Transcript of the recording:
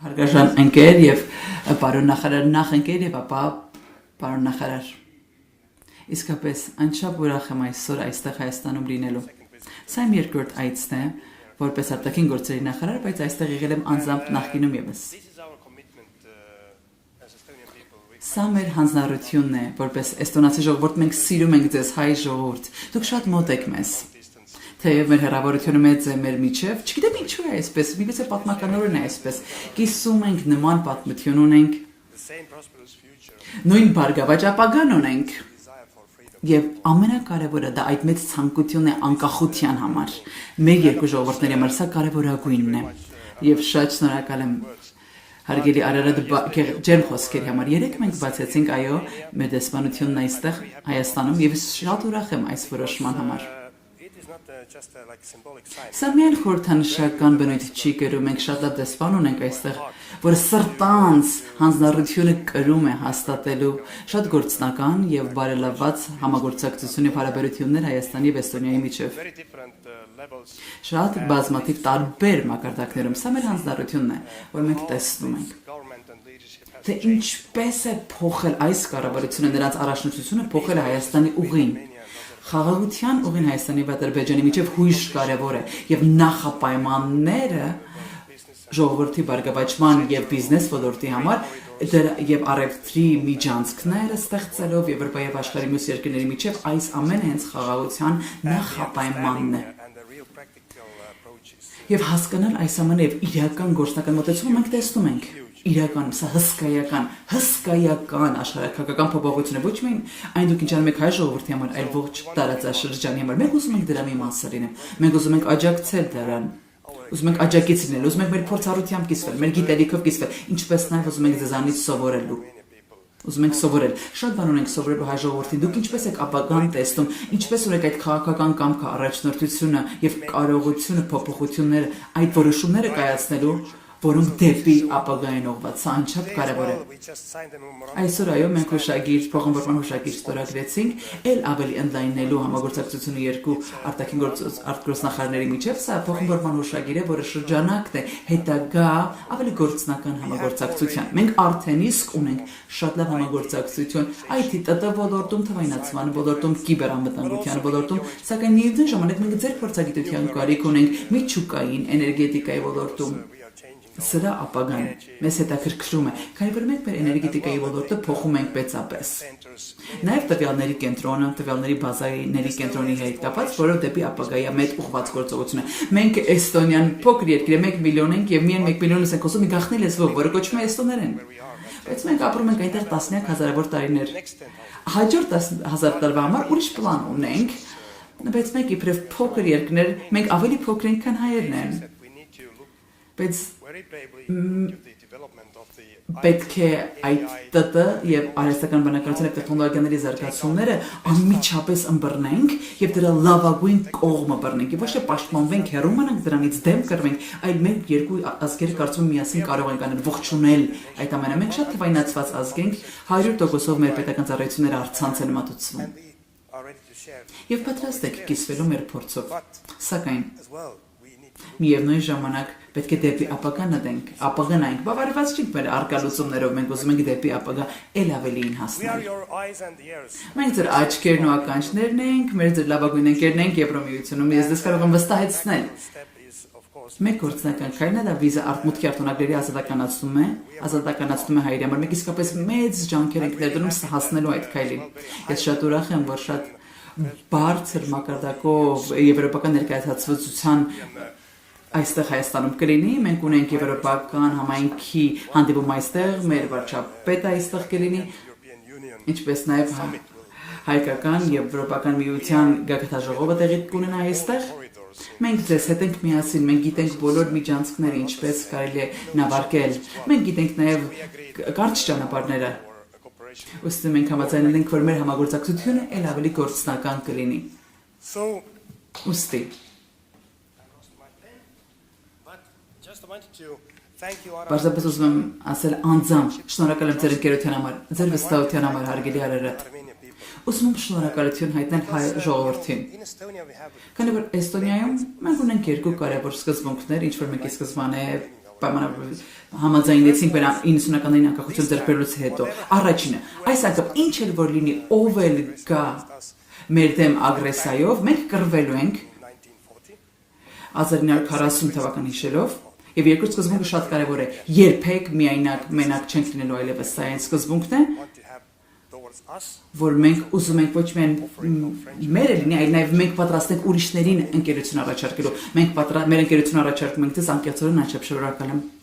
Հարգարժան ընկեր եւ պարոն նախարար նախ ընկեր եւ ապա պարոն նախարար իսկապես անչափ ուրախ եմ այսօր այստեղ Հայաստանում լինելու Սա իմ երկրորդ այցն է որպես արտաքին գործերի նախարար բայց այստեղ եղել եմ անձամբ նախկինում եւս Սա մեր հանձնառությունն է որպես էստոնացի ժողովուրդ մենք սիրում ենք ձեզ հայ ժողովուրդ դուք շատ մոտ եք մեզ Թեև մեր հեռավորությունը մեծ է մեր միջև, չգիտեմ ինչու է այսպես, միգուցե պատմականորեն է այսպես, կիսում ենք նման պատմություն ունենք, նույն բարգավաճ ապագան ունենք, եւ ամենակարևորը դա այդ մեծ ցանկությունն է անկախության համար, մեր երկու ժողովուրդների համար սա կարևորագույնն է, եւ շատ շնորհակալ եմ Հարգելի Արարատ ջերմ խոսքերի համար երեք մենք բացեցինք այո մեր դեսպանությունն այստեղ Հայաստանում եւ շատ ուրախ եմ այս որոշման համար Սա միայն խորհրդանշական բնույթ չի կրում, մենք շատ լավ դեսպան ունենք այստեղ, որը սրտանց հանձնառությունը կրում է հաստատելու շատ գործնական եւ բարելավված համագործակցություն եւ հարաբերություններ Հայաստանի եւ Էստոնիայի միջեւ։ Շատ բազմաթիվ տարբեր մակարդակներում սա մեր հանձնառությունն է, որ մենք տեսնում ենք։ Թե ինչպես է փոխել այս կառավարությունը նրանց առաջնորդությունը փոխել է Հայաստանի ուղին։ Խաղաղության ուղին Հայաստանի եւ Ադրբեջանի միջև հույժ կարևոր է եւ նախապայմանները ժողովրդի բարգավաճման եւ բիզնես ոլորտի համար եւ առևտրի միջանցքները ստեղծելով Եվրոպայի եւ աշխարհի մյուս երկրների միջև այս ամենը հենց խաղաղության նախապայմանն է Եվ հասկանալ այս ամենը եւ իրական գործնական մոտեցումը մենք տեսնում ենք իրականում սա հսկայական աշխարհակական փոփոխություն է ոչ միայն այն դուք ինչ անում եք հայ ժողովրդի համար այլ ողջ տարածաշրջանի համար մենք ուզում ենք դրա մի մասը լինել մենք ուզում ենք աջակցել դրան ուզում ենք աջակից լինել ուզում ենք մեր փորձառությամբ կիսվել մեր գիտելիքով կիսվել ինչպես նաև ուզում ենք ձեզանից սովորելու Ուզում ենք սովորել շատ բան ունենք սովորելու հայ ժողովրդին դուք ինչպես եք ապագան տեսնում ինչպես ունեք այդ քաղաքական կամքը առաջնորդությունը եւ կարողությունը փոփոխությունները այդ որոշումները կայացնելու որոնք դեպի ապագային ուղղված սա անչափ կարևոր է Այսօր այո մենք հուշագիր փոխանցման հուշագիր ստորագրեցինք ել ավելի ընդլայնելու համագործակցությունը երկու արտաքին արտգործնախարարների միջև սա փոխանցման հուշագիր է որը շրջանակն է հետագա ավելի գործնական համագործակցության մենք արդեն իսկ ունենք շատ լավ համագործակցություն IT ՏՏ ոլորտում թվայնացման ոլորտում կիբերանվտանգության ոլորտում սակայն միևնույն ժամանակ մենք ձեր փորձագիտության կարիք ունենք միջուկային էներգետիկայի ոլորտում Սրա ապագան մեզ հետաքրքրում է, քանի որ մենք մեր էներգետիկայի ոլորտը փոխում ենք մեծապես։ Նաև տվյալների կենտրոնը, տվյալների բազաների կենտրոնի հետ կապված, որով դեպի ապագայի մեծ ուղղված գործողություն է։ Մենք Էստոնիան փոքր երկիր է, 1 միլիոն ենք եւ միայն 1 միլիոնից ենք խոսում մի գաղտնի լեզվով, որը կոչվում է էստոներեն։ Բայց մենք ապրում ենք այնտեղ տասնյակ հազարավոր տարիներ։ Հաջորդ 10,000 տարվա համար ուրիշ պլան ունենք, բայց մենք իբրև փոքր երկրներ, մենք ավելի փոքր ենք, քան հայերն են։ Բայց պետք է այդ ՏՏ եւ արհեստական բանականության եւ տեխնոլոգիաների զարգացումները անմիջապես ըմբռնենք եւ դրա լավագույն կողմը բռնենք եւ ոչ թե պաշտպանվենք հեռու մնանք դրանից դեմ կռվենք այլ մենք երկու ազգերը կարծում միասին կարող ենք անել ողջունել այդ ամենը մենք շատ թվայնացված ազգ ենք 100%-ով մեր պետական ծառայությունները առցանց են մատուցվում եւ պատրաստ եք կիսվելու մեր փորձով սակայն Միևնույն ժամանակ պետք է դեպի ապագան նայենք, ապագանայինք, բավարարված չենք մեր արկալուծումներով, մենք ուզում ենք դեպի ապագա ել ավելին հասնել։ Մենք ձեր աչքերն ու ականջներն ենք, մեր ձեր լավագույն ընկերն ենք Եվրոմիությունում, ես դες կարող եմ վստահեցնել։ Մեկ գործնական քայլն է դա վիզա արտմուտքի արտոնագրերի ազատականացնում է հայերի համար, մենք իսկապես մեծ ջանքեր ենք ներդնում հասնելու այդ քայլին։ Ես շատ ուրախ եմ, որ շատ բարձր մակարդակով եվրոպական ներկայացվածության Այստեղ Հայաստանում կլինի, մենք ունենք եվրոպական համայնքի հանդիպում այստեղ, մեր վարչապետը այստեղ կլինի, ինչպես նաև հայկական եվրոպական միության գագաթաժողովը տեղի կունենա այստեղ։ Մենք ձեզ հետ ենք միասին, մենք գիտենք բոլոր միջանցքները, ինչպես կարելի է նավարկել, մենք գիտենք նաև կարճ ճանապարհները։ Ըստ մենք համաձայնել ենք, որ մեր համագործակցությունը ել ավելի գործնական կլինի։ Ուստի Պարզապես ուզում եմ ասել անձամբ, շնորհակալ եմ ձեր ընկերության համար, ձեր վստահության համար, հարգելի Արարատ։ Ուզում եմ շնորհակալություն հայտնել հայ ժողովրդին։ In Estonia we have Քանի որ Էստոնիայում մենք ունենք երկու կարևոր սկզբունքներ, ինչ որ մենք ի սկզբանե համաձայնեցինք 90-ականներին անկախություն ձեռք բերելուց հետո։ Առաջինը, այս անգամ ինչ էլ որ լինի, ով էլ գա մեր դեմ ագրեսիայով, մենք կռվելու ենք 1940. 1940 թվականի հիշելով, եւ երկրորդ սկզբունքը շատ կարեւոր է։ Երբեք միայնակ մենակ չենք լինելու այլևս, սա այն սկզբունքն է, Want to have towards us որ մենք ուզում ենք ոչ միայն մերը լինի, այլ նաեւ մենք պատրաստ ենք ուրիշներին ընկերություն առաջարկելու։ Մենք մեր ընկերություն առաջարկում ենք դες անկեղծորեն անչափ շնորհակալ եմ։